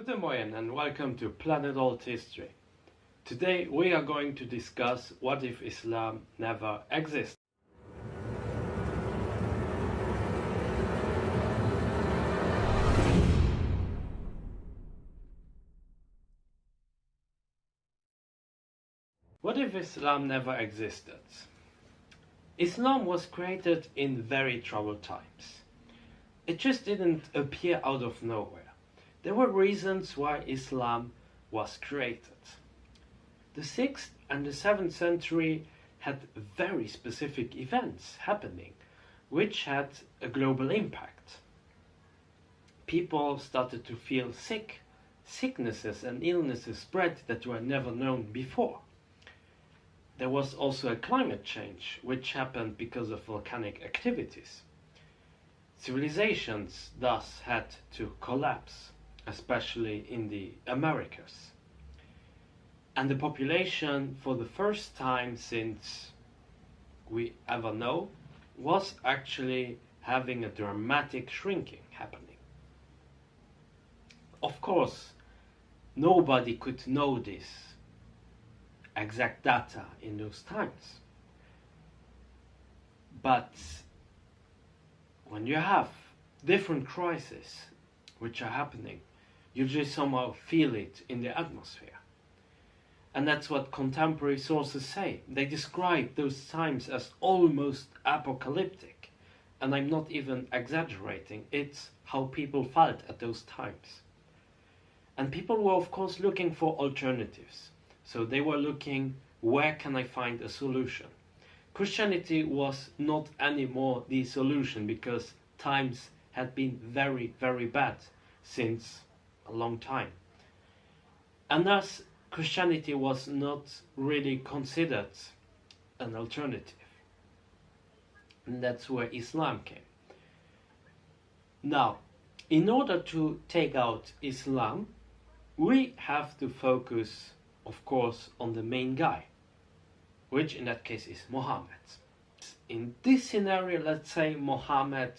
Guten Morgen and welcome to Planet Althistory. Today we are going to discuss what if Islam never existed. What if Islam never existed? Islam was created in very troubled times. It just didn't appear out of nowhere. There were reasons why Islam was created. The 6th and the 7th century had very specific events happening, which had a global impact. People started to feel sick. Sicknesses and illnesses spread that were never known before. There was also a climate change, which happened because of volcanic activities. Civilizations thus had to collapse, especially in the Americas. And the population, for the first time since we ever know, was actually having a dramatic shrinking happening. Of course, nobody could know this exact data in those times. But when you have different crises which are happening, you just somehow feel it in the atmosphere. And that's what contemporary sources say. They describe those times as almost apocalyptic. And I'm not even exaggerating. It's how people felt at those times. And people were of course looking for alternatives. So they were looking, where can I find a solution? Christianity was not anymore the solution because times had been very, very bad since a long time. And thus, Christianity was not really considered an alternative. And that's where Islam came. Now, in order to take out Islam, we have to focus, of course, on the main guy, which in that case is Mohammed. In this scenario, let's say Mohammed,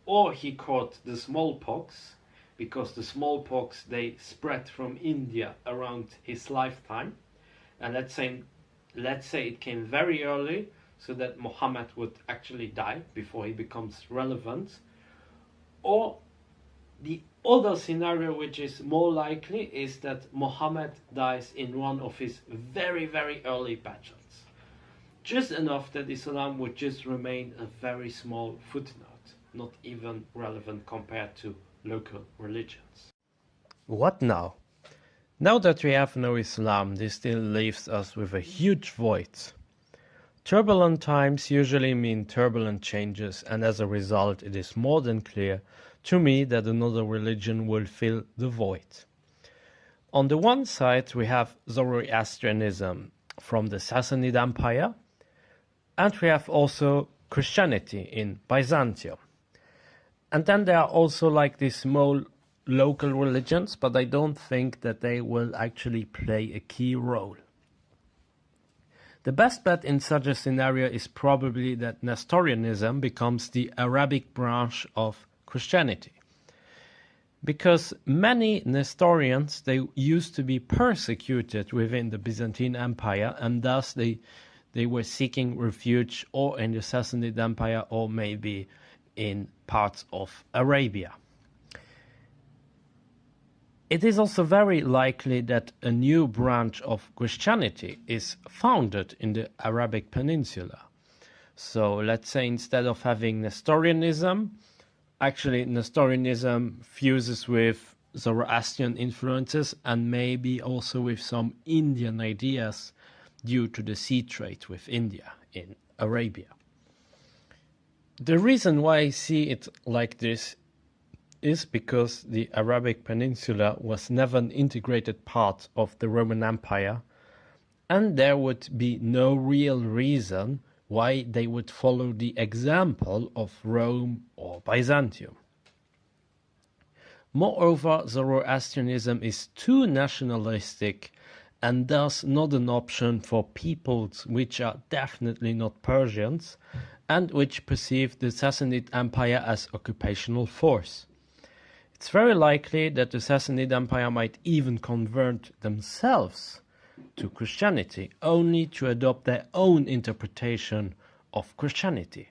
or he caught the smallpox, because the smallpox, they spread from India around his lifetime. And let's say it came very early, so that Muhammad would actually die before he becomes relevant. Or the other scenario, which is more likely, is that Muhammad dies in one of his very, very early battles. Just enough that Islam would just remain a very small footnote, not even relevant compared to local religions. What now? Now that we have no Islam, this still leaves us with a huge void. Turbulent times usually mean turbulent changes, and as a result it is more than clear to me that another religion will fill the void. On the one side we have Zoroastrianism from the Sassanid Empire, and we have also Christianity in Byzantium. And then there are also like these small local religions, but I don't think that they will actually play a key role. The best bet in such a scenario is probably that Nestorianism becomes the Arabic branch of Christianity. Because many Nestorians, they used to be persecuted within the Byzantine Empire, and thus they were seeking refuge or in the Sassanid Empire or maybe in parts of Arabia. It is also very likely that a new branch of Christianity is founded in the Arabic Peninsula. So let's say instead of having Nestorianism, actually Nestorianism fuses with Zoroastrian influences and maybe also with some Indian ideas due to the sea trade with India in Arabia. The reason why I see it like this is because the Arabic Peninsula was never an integrated part of the Roman Empire, and there would be no real reason why they would follow the example of Rome or Byzantium. Moreover, Zoroastrianism is too nationalistic and thus not an option for peoples which are definitely not Persians and which perceive the Sassanid Empire as occupational force. It's very likely that the Sassanid Empire might even convert themselves to Christianity, only to adopt their own interpretation of Christianity.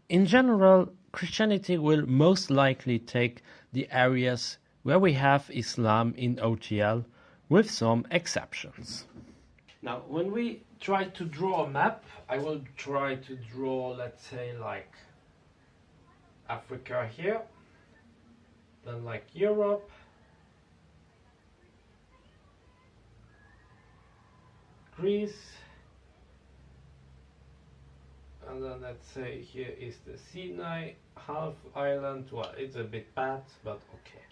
In general, Christianity will most likely take the areas where we have Islam in OTL, with some exceptions. Now, when we try to draw a map, I will try to draw, let's say, like Africa here, then like Europe, Greece, and then let's say here is the Sinai half island. Well, it's a bit bad, but okay.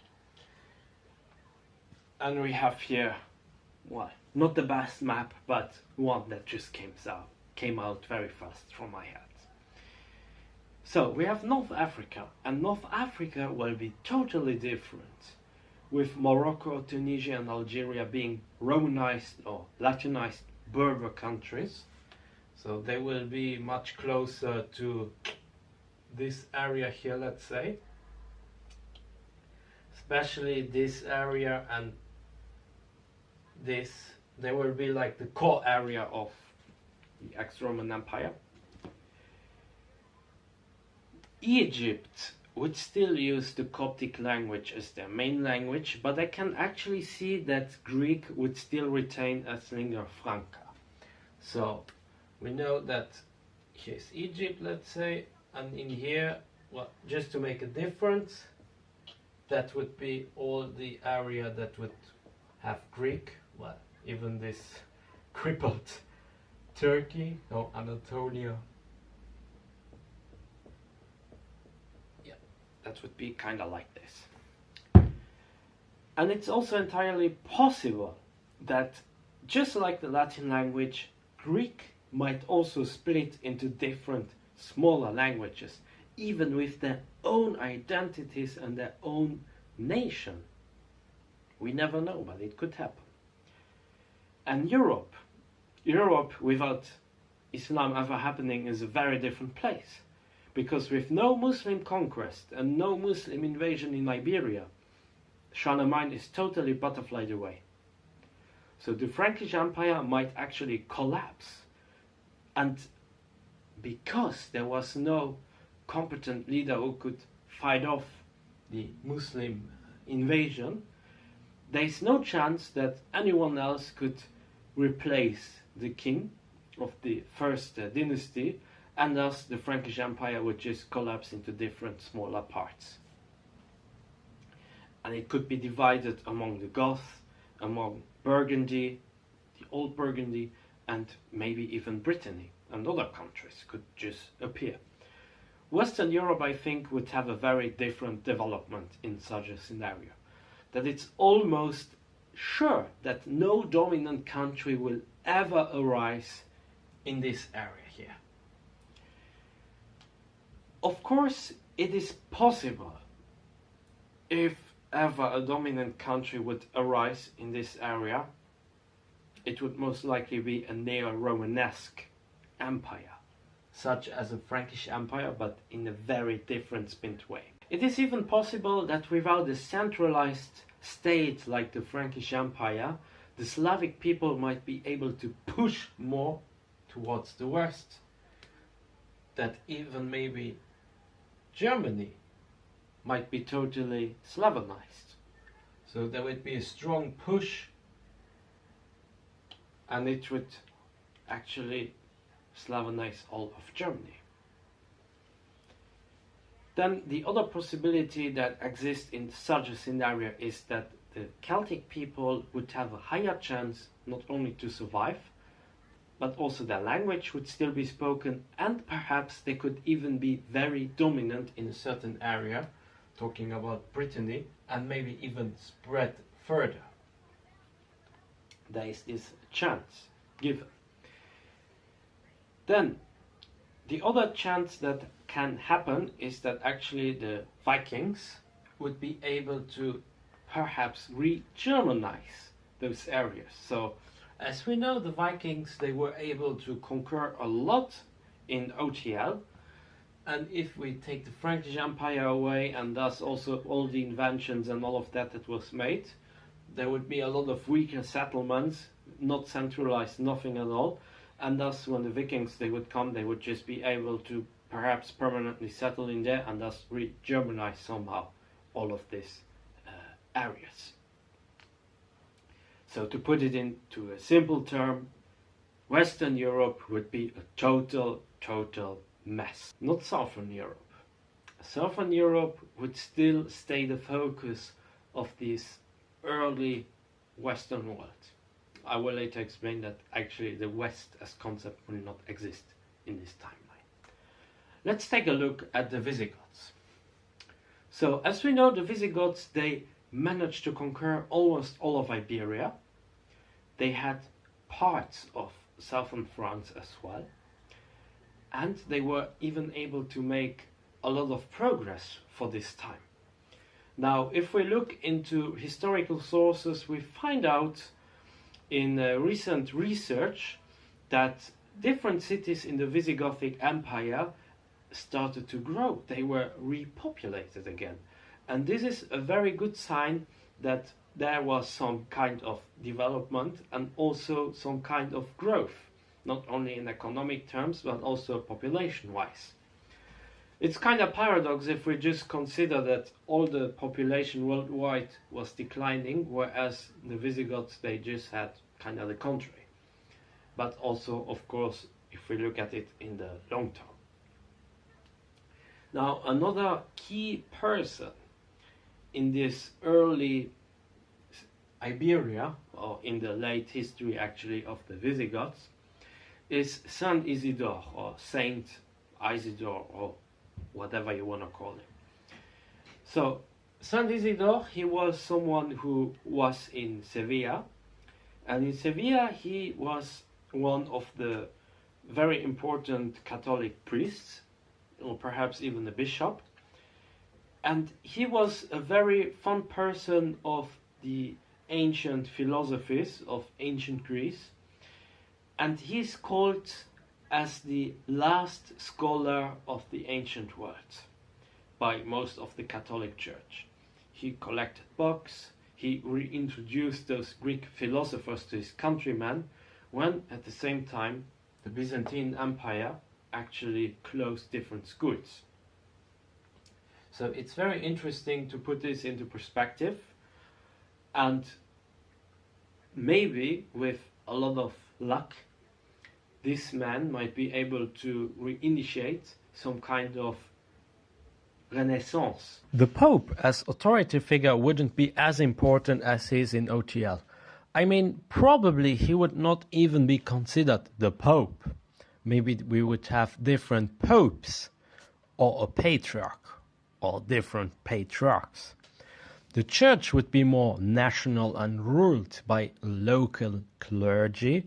And we have here, well, not the best map, but one that just came out very fast from my head. So we have North Africa, and North Africa will be totally different, with Morocco, Tunisia and Algeria being Romanized or Latinized Berber countries. So they will be much closer to this area here, let's say. Especially this area and this, they will be like the core area of the ex-Roman Empire. Egypt would still use the Coptic language as their main language, but I can actually see that Greek would still retain as lingua franca. So we know that here's Egypt, let's say, and in here, well, just to make a difference, that would be all the area that would have Greek. Well, even this crippled Turkey or Anatolia. Yeah, that would be kind of like this. And it's also entirely possible that, just like the Latin language, Greek might also split into different smaller languages, even with their own identities and their own nation. We never know, but it could happen. And Europe without Islam ever happening is a very different place, because with no Muslim conquest and no Muslim invasion in Iberia, Charlemagne is totally butterflied away. So the Frankish Empire might actually collapse, and because there was no competent leader who could fight off the Muslim invasion, there is no chance that anyone else could replace the king of the first dynasty, and thus the Frankish Empire would just collapse into different smaller parts. And it could be divided among the Goths, among Burgundy, the old Burgundy, and maybe even Brittany, and other countries could just appear. Western Europe, I think, would have a very different development in such a scenario. That it's almost sure that no dominant country will ever arise in this area here. Of course, it is possible, if ever a dominant country would arise in this area, it would most likely be a neo-Romanesque empire, such as a Frankish Empire, but in a very different spint way. It is even possible that without a centralized state like the Frankish Empire, the Slavic people might be able to push more towards the west, that even maybe Germany might be totally Slavonized. So there would be a strong push, and it would actually Slavonize all of Germany. Then the other possibility that exists in such a scenario is that the Celtic people would have a higher chance not only to survive, but also their language would still be spoken, and perhaps they could even be very dominant in a certain area, talking about Brittany, and maybe even spread further. There is this chance given. Then, the other chance that can happen is that actually the Vikings would be able to perhaps re-Germanize those areas. So, as we know, the Vikings, they were able to conquer a lot in OTL, And if we take the Frankish Empire away, and thus also all the inventions and all of that that was made, there would be a lot of weaker settlements, not centralized, nothing at all. And thus when the Vikings, they would come, they would just be able to perhaps permanently settle in there and thus re-Germanize somehow all of these areas. So to put it into a simple term, Western Europe would be a total mess. Not Southern Europe. Southern Europe would still stay the focus of this early Western world. I will later explain that actually the West as concept will not exist in this timeline. Let's take a look at the Visigoths. So as we know, the Visigoths, they managed to conquer almost all of Iberia. They had parts of southern France as well, and they were even able to make a lot of progress for this time. Now, if we look into historical sources, we find out in recent research that different cities in the Visigothic Empire started to grow. They were repopulated again. And this is a very good sign that there was some kind of development and also some kind of growth, not only in economic terms, but also population-wise. It's kind of paradox if we just consider that all the population worldwide was declining, whereas the Visigoths, they just had kind of the contrary. But also, of course, if we look at it in the long term. Now, another key person in this early Iberia, or in the late history actually of the Visigoths, is Saint Isidore, or Saint Isidore, or whatever you want to call him. So, Saint Isidore, he was someone who was in Sevilla, and in Sevilla he was one of the very important Catholic priests, or perhaps even a bishop, and he was a very fun person of the ancient philosophies of ancient Greece, and he's called as the last scholar of the ancient world by most of the Catholic Church. He collected books, he reintroduced those Greek philosophers to his countrymen, when at the same time the Byzantine Empire actually closed different schools. So it's very interesting to put this into perspective, and maybe with a lot of luck this man might be able to reinitiate some kind of renaissance. The Pope as authority figure wouldn't be as important as he is in OTL. I mean, probably he would not even be considered the Pope. Maybe we would have different popes, or a patriarch, or different patriarchs. The church would be more national and ruled by local clergy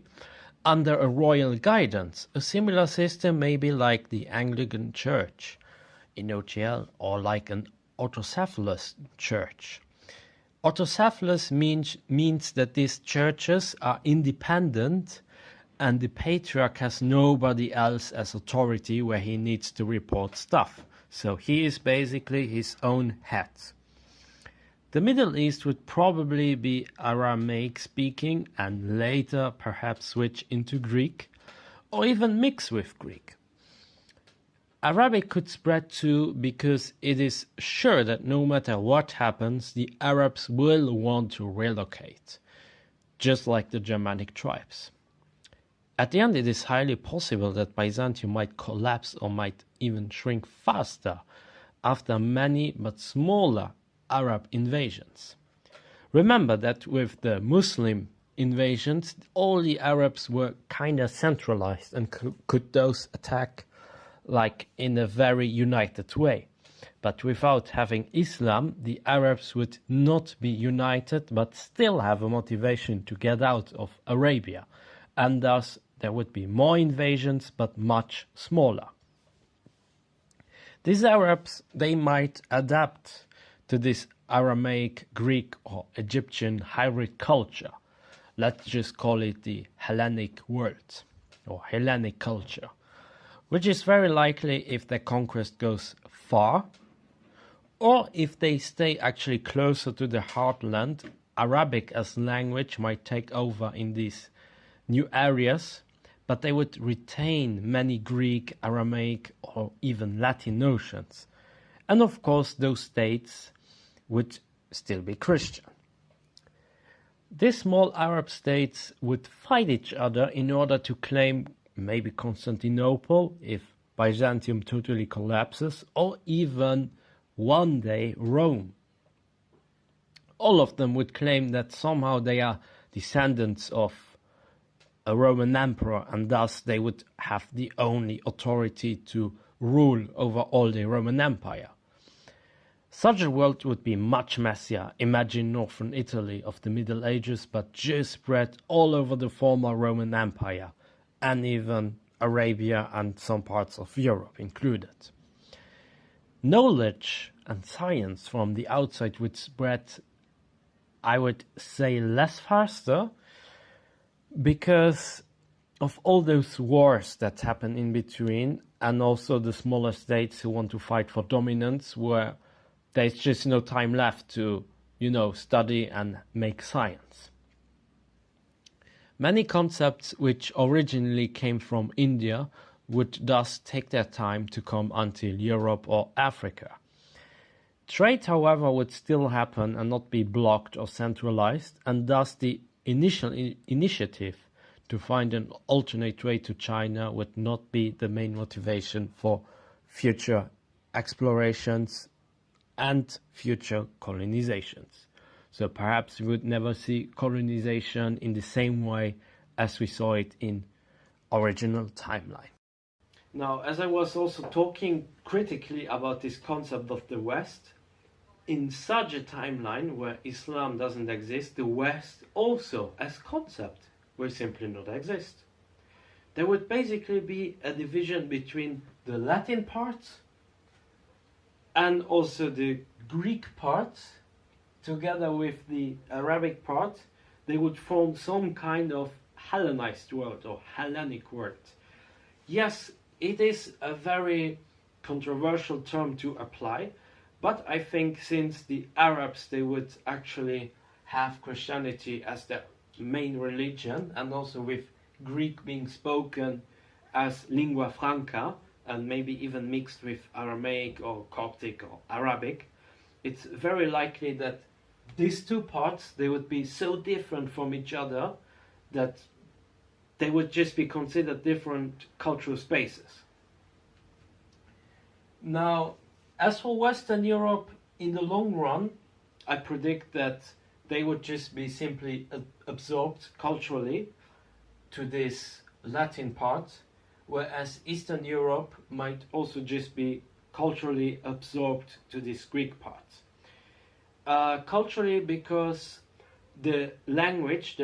under a royal guidance. A similar system may be like the Anglican Church in OTL, or like an autocephalous church. Autocephalous means that these churches are independent and the patriarch has nobody else as authority where he needs to report stuff. So he is basically his own head. The Middle East would probably be Aramaic speaking and later perhaps switch into Greek or even mix with Greek. Arabic could spread too because it is sure that no matter what happens, the Arabs will want to relocate, just like the Germanic tribes. At the end, it is highly possible that Byzantium might collapse or might even shrink faster after many but smaller Arab invasions. Remember that with the Muslim invasions, all the Arabs were kind of centralized and could those attack like in a very united way. But without having Islam, the Arabs would not be united but still have a motivation to get out of Arabia, and thus there would be more invasions but much smaller. These Arabs, they might adapt to this Aramaic, Greek or Egyptian hybrid culture. Let's just call it the Hellenic world or Hellenic culture, which is very likely if their conquest goes far, or if they stay actually closer to the heartland. Arabic as language might take over in these new areas, but they would retain many Greek, Aramaic, or even Latin notions. And of course, those states would still be Christian. These small Arab states would fight each other in order to claim maybe Constantinople if Byzantium totally collapses, or even one day Rome. All of them would claim that somehow they are descendants of a Roman emperor, and thus they would have the only authority to rule over all the Roman Empire. Such a world would be much messier. Imagine northern Italy of the Middle Ages, but Jews spread all over the former Roman Empire, and even Arabia and some parts of Europe included. Knowledge and science from the outside would spread, I would say, less faster, because of all those wars that happen in between, and also the smaller states who want to fight for dominance, where there's just no time left to, study and make science. Many concepts which originally came from India would thus take their time to come until Europe or Africa. Trade, however, would still happen and not be blocked or centralized, and thus the initial initiative to find an alternate way to China would not be the main motivation for future explorations and future colonizations. So perhaps we would never see colonization in the same way as we saw it in original timeline. Now, as I was also talking critically about this concept of the West, in such a timeline where Islam doesn't exist, the West also, as concept, will simply not exist. There would basically be a division between the Latin parts and also the Greek parts, together with the Arabic part. They would form some kind of Hellenized world or Hellenic world. Yes, it is a very controversial term to apply, but I think since the Arabs, they would actually have Christianity as their main religion, and also with Greek being spoken as lingua franca, and maybe even mixed with Aramaic or Coptic or Arabic, it's very likely that these two parts, they would be so different from each other that they would just be considered different cultural spaces. Now, as for Western Europe, in the long run, I predict that they would just be simply absorbed culturally to this Latin part, whereas Eastern Europe might also just be culturally absorbed to this Greek part. Culturally, because the language,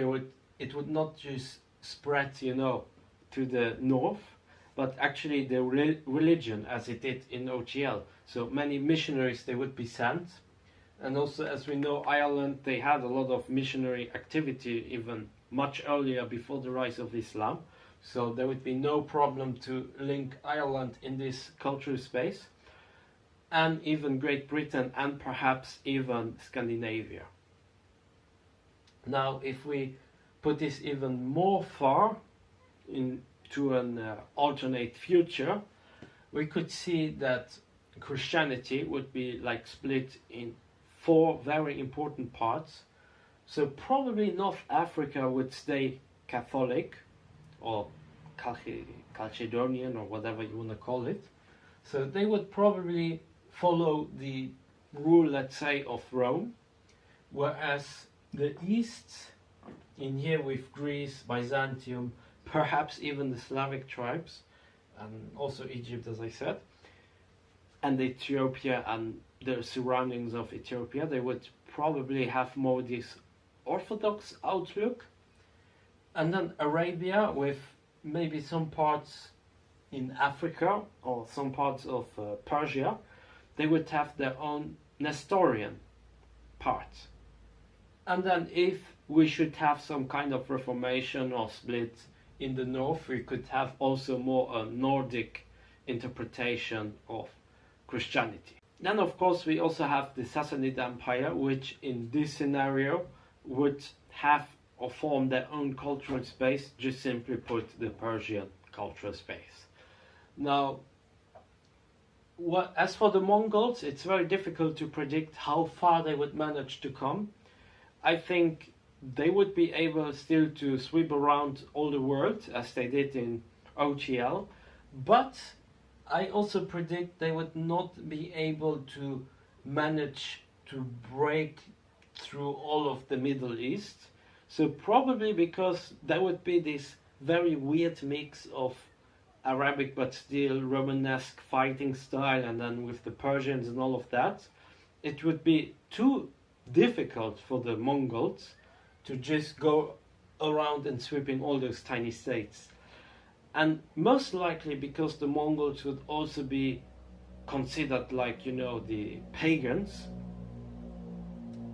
it would not just spread, to the north, but actually the religion, as it did in OGL. So many missionaries, they would be sent. And also, as we know, Ireland, they had a lot of missionary activity even much earlier, before the rise of Islam. So there would be no problem to link Ireland in this cultural space, and even Great Britain, and perhaps even Scandinavia. Now, if we put this even more far into an alternate future, we could see that Christianity would be like split in 4 very important parts. So probably North Africa would stay Catholic, or Chalcedonian, or whatever you want to call it. So they would probably follow the rule, let's say, of Rome, whereas the East, in here with Greece, Byzantium, perhaps even the Slavic tribes, and also Egypt, as I said, and Ethiopia and the surroundings of Ethiopia, they would probably have more this Orthodox outlook. And then Arabia, with maybe some parts in Africa or some parts of Persia, they would have their own Nestorian part. And then if we should have some kind of reformation or split in the north, we could have also more a Nordic interpretation of Christianity. Then of course we also have the Sassanid Empire, which in this scenario would have or form their own cultural space, just simply put the Persian cultural space. Now, as for the Mongols, it's very difficult to predict how far they would manage to come. I think they would be able still to sweep around all the world as they did in OTL, but I also predict they would not be able to manage to break through all of the Middle East. So probably because there would be this very weird mix of Arabic but still Romanesque fighting style, and then with the Persians and all of that, it would be too difficult for the Mongols to just go around and sweeping all those tiny states. And most likely because the Mongols would also be considered like, you know, the pagans,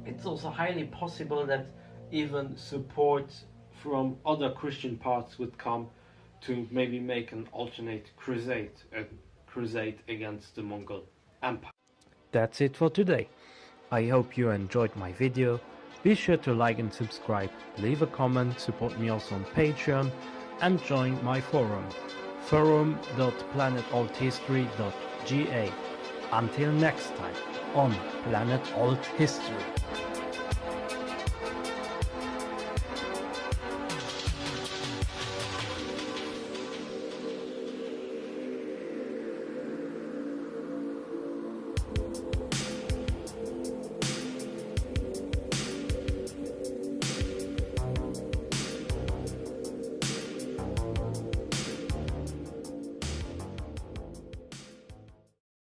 it's also highly possible that even support from other Christian parts would come to maybe make an alternate crusade, a crusade against the Mongol Empire. That's it for today. I hope you enjoyed my video. Be sure to like and subscribe, leave a comment, support me also on Patreon, and join my forum, forum.planetalthistory.ga. Until next time on Planet Alt History.